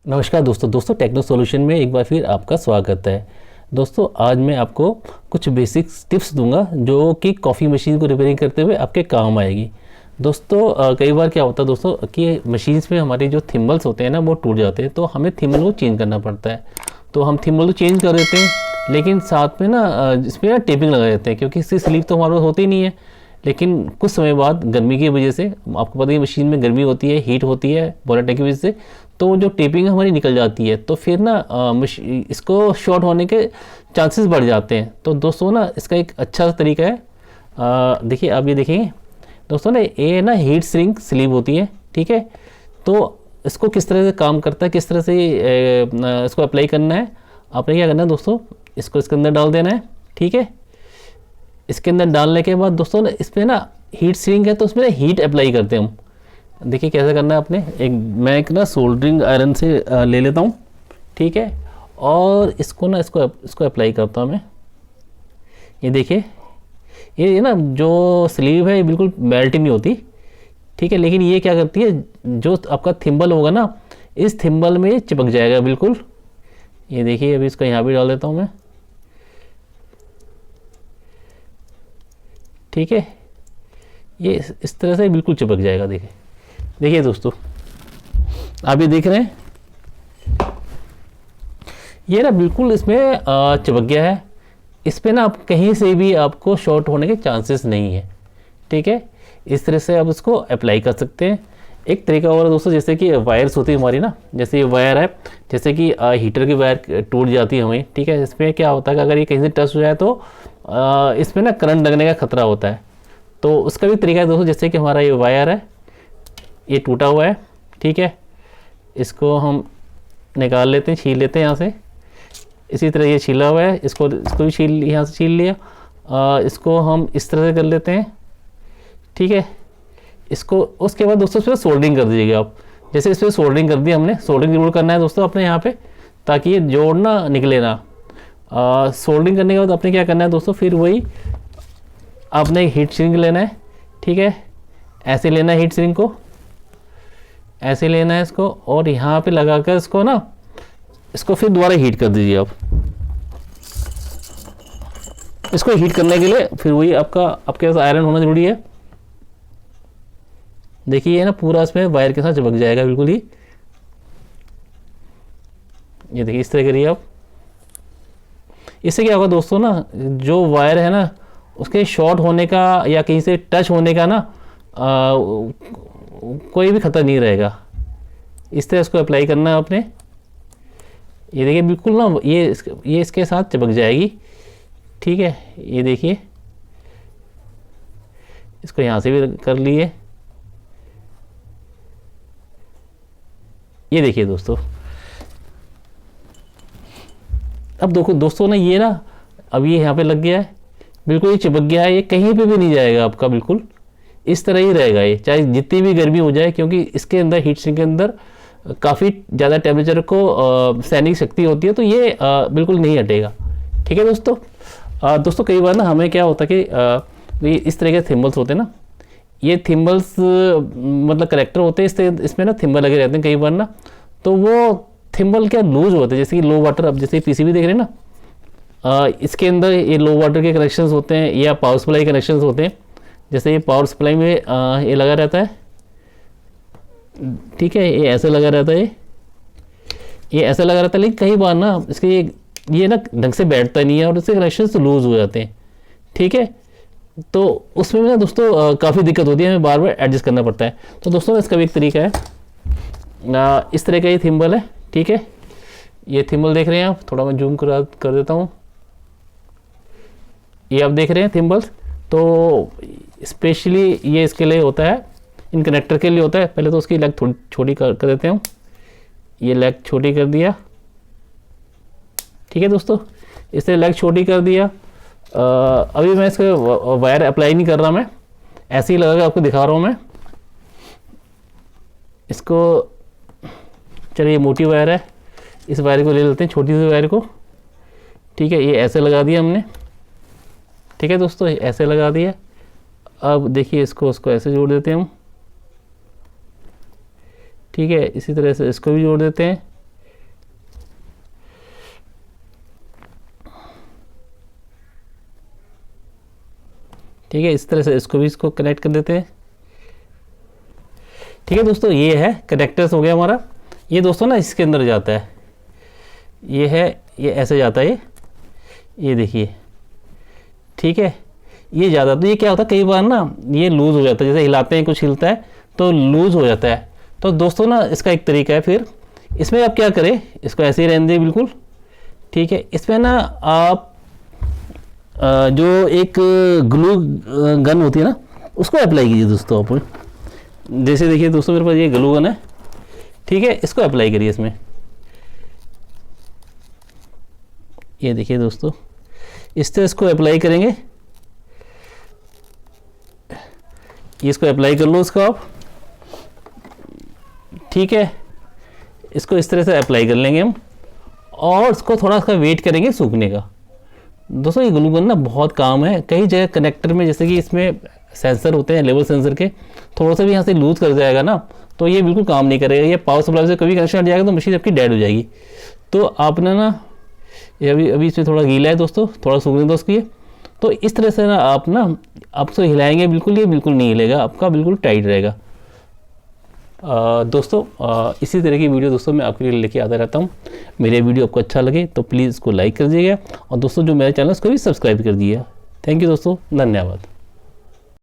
नमस्कार दोस्तों techno solution में एक बार फिर आपका स्वागत है। दोस्तों आज मैं आपको कुछ बेसिक टिप्स दूंगा जो कि कॉफ़ी मशीन को रिपेयरिंग करते हुए आपके काम आएगी। दोस्तों कई बार क्या होता है दोस्तों कि मशीन्स में हमारे जो थिम्बल्स होते हैं ना वो टूट जाते हैं, तो हमें थिम्बल को चेंज करना पड़ता है। तो हम थिम्बल को चेंज कर देते हैं, लेकिन साथ में ना इसमें ना टेपिंग लगा देते हैं, क्योंकि इससे स्लीप तो हमारे पास होती नहीं है। लेकिन कुछ समय बाद गर्मी की वजह से, आपको पता है मशीन में गर्मी होती है, हीट होती है बॉयलर टैंक की वजह से, तो जो टेपिंग हमारी निकल जाती है, तो फिर ना इसको शॉर्ट होने के चांसेस बढ़ जाते हैं। तो दोस्तों ना इसका एक अच्छा तरीका है, देखिए आप ये देखेंगे दोस्तों ना, ये ना हीट सिंक स्लीव होती है, ठीक है। तो इसको किस तरह से काम करता है, किस तरह से इसको अप्लाई करना है, आपने क्या करना है दोस्तों, इसको इसके अंदर डाल देना है, ठीक है। इसके अंदर डालने के बाद दोस्तों ना इसमें ना हीट सिंक है, तो उसमें ना हीट अप्लाई करते हैं हम। देखिए कैसे करना है आपने, मैं एक ना सोल्डरिंग आयरन से ले लेता हूँ, ठीक है। और इसको ना इसको अप्लाई करता हूँ मैं। ये देखिए ये ना जो स्लीव है ये बिल्कुल मेल्ट नहीं होती, ठीक है। लेकिन ये क्या करती है, जो आपका थिम्बल होगा ना, इस थिम्बल में चिपक जाएगा बिल्कुल। ये देखिए अभी इसको यहाँ भी डाल देता हूँ मैं, ठीक है। ये इस तरह से बिल्कुल चिपक जाएगा। देखिए दोस्तों आप ये देख रहे हैं, ये ना बिल्कुल इसमें चिपक गया है। इस पर ना आप कहीं से भी आपको शॉर्ट होने के चांसेस नहीं है, ठीक है। इस तरह से आप इसको अप्लाई कर सकते हैं। एक तरीका और है दोस्तों, जैसे कि वायर्स होती है हमारी ना, जैसे ये वायर है, जैसे कि हीटर की वायर टूट जाती है हमें, ठीक है। इसमें क्या होता है कि अगर ये कहीं से टच हो जाए तो इसमें ना करंट लगने का खतरा होता है। तो उसका भी तरीका है दोस्तों, जैसे कि हमारा ये वायर है, ये टूटा हुआ है, ठीक है। इसको हम निकाल लेते हैं, छील लेते हैं यहाँ से। इसी तरह ये छीला हुआ है, इसको भी यहाँ से छील लिया। इसको हम इस तरह से कर लेते हैं, ठीक है। इसको उसके बाद दोस्तों इस पर सोल्डरिंग कर दीजिएगा आप। जैसे इस पर सोल्डरिंग कर दी हमने, सोल्डरिंग जरूर करना है दोस्तों अपने यहाँ पे, ताकि ये जोड़ ना निकले ना। सोल्डरिंग करने के बाद आपने क्या करना है दोस्तों, फिर वही आपने हीट सिंक लेना है, ठीक है। ऐसे लेना है हीट सिंक को, ऐसे लेना है इसको, और यहाँ पे लगाकर इसको ना, इसको फिर दोबारा हीट कर दीजिए आप। इसको हीट करने के लिए फिर वही आपके पास आयरन होना जरूरी है। देखिए ये ना पूरा इसमें वायर के साथ चिपक जाएगा बिल्कुल ही। ये देखिए इस तरह करिए आप। इससे क्या होगा दोस्तों ना, जो वायर है ना उसके शॉर्ट होने का या कहीं से टच होने का ना कोई भी खतरा नहीं रहेगा। इस तरह इसको अप्लाई करना है आपने। ये देखिए बिल्कुल ना ये इसके साथ चिपक जाएगी, ठीक है। ये देखिए इसको यहाँ से भी कर लिए। ये देखिए दोस्तों, अब देखो दोस्तों ना, ये ना अब ये यहाँ पे लग गया है, बिल्कुल ये चिपक गया है, ये कहीं पे भी नहीं जाएगा आपका, बिल्कुल इस तरह ही रहेगा ये, चाहे जितनी भी गर्मी हो जाए, क्योंकि इसके अंदर हीट सिंक के अंदर काफ़ी ज़्यादा टेम्परेचर को सहने की शक्ति होती है, तो ये बिल्कुल नहीं हटेगा, ठीक है दोस्तों। दोस्तों कई बार ना हमें क्या होता है कि ये इस तरह के थिम्बल्स होते हैं ना, ये थिम्बल्स मतलब करेक्टर होते हैं, इसमें ना थिम्बल लगे रहते हैं कई बार ना, तो वो थिम्बल क्या लूज होते हैं। जैसे कि लो वाटर, अब जैसे पीसीबी देख रहे हैं ना, इसके अंदर ये लो वाटर के कनेक्शंस होते हैं या पावर सप्लाई कनेक्शंस होते हैं। जैसे ये पावर सप्लाई में ये लगा रहता है, ठीक है। ये ऐसे लगा रहता है, ये ऐसा लगा रहता है, लेकिन कई बार ना इसके ये ना ढंग से बैठता नहीं है और इसके कनेक्शंस लूज हो जाते हैं, ठीक है। तो उसमें ना दोस्तों काफ़ी दिक्कत होती है, हमें बार बार एडजस्ट करना पड़ता है। तो दोस्तों इसका भी एक तरीका है, इस तरह का ये थिम्बल है, ठीक है। ये थिम्बल देख रहे हैं आप, थोड़ा मैं जूम कर देता हूँ। ये आप देख रहे हैं थिम्बल्स, तो स्पेशली ये इसके लिए होता है, इन कनेक्टर के लिए होता है। पहले तो उसकी लेग थोड़ी छोटी कर देते हैं, ये लेग छोटी कर दिया, ठीक है दोस्तों। इससे लेग छोटी कर दिया। अभी मैं इसको वायर अप्लाई नहीं कर रहा, मैं ऐसे ही लगा के आपको दिखा रहा हूँ मैं इसको। चलिए मोटी वायर है, इस वायर को ले लेते हैं, छोटी सी वायर को, ठीक है। ये ऐसे लगा दिया हमने, ठीक है दोस्तों, ऐसे लगा दिया। अब देखिए उसको ऐसे जोड़ देते हैं हम, ठीक है। इसी तरह से इसको भी जोड़ देते हैं, ठीक है, इस तरह से इसको कनेक्ट कर देते हैं। ठीक है दोस्तों, ये है कनेक्टर्स हो गया हमारा। ये दोस्तों ना इसके अंदर जाता है, ये है, ये ऐसे जाता है, ये देखिए। ठीक है, ये ज़्यादा, तो ये क्या होता है कई बार ना ये लूज़ हो जाता है, जैसे हिलाते हैं कुछ हिलता है तो लूज़ हो जाता है। तो दोस्तों ना इसका एक तरीका है, फिर इसमें आप क्या करें, इसको ऐसे ही रहने दें बिल्कुल। ठीक है, इसमें ना आप जो एक ग्लू गन होती है ना उसको अप्लाई कीजिए दोस्तों। आप जैसे देखिए दोस्तों मेरे पास ये ग्लू गन है, ठीक है, इसको अप्लाई करिए इसमें। ये देखिए दोस्तों, इस तरह इसको अप्लाई करेंगे, इसको अप्लाई कर लो इसको आप। ठीक है, इसको इस तरह से अप्लाई कर लेंगे हम और इसको थोड़ा सा वेट करेंगे सूखने का। दोस्तों ये ग्लू गन ना बहुत काम है कई जगह कनेक्टर में, जैसे कि इसमें सेंसर होते हैं लेवल सेंसर के, थोड़ा सा भी यहाँ से लूज कर जाएगा ना तो ये बिल्कुल काम नहीं करेगा। ये पावर सप्लाई से कभी कनेक्शन हट जाएगा तो मशीन आपकी डेड हो जाएगी। तो आपने ना ये अभी इसमें थोड़ा गीला है दोस्तों, थोड़ा सूखने दो उसकी। तो इस तरह से ना आप उसको हिलाएंगे बिल्कुल, ये बिल्कुल नहीं हिलेगा आपका, बिल्कुल टाइट रहेगा। दोस्तों इसी तरह की वीडियो दोस्तों मैं आपके लिए लेके आता रहता हूँ। मेरे वीडियो आपको अच्छा लगे तो प्लीज़ इसको लाइक कर दीजिएगा और दोस्तों जो मेरे चैनल उसको भी सब्सक्राइब कर दिए। थैंक यू दोस्तों, धन्यवाद।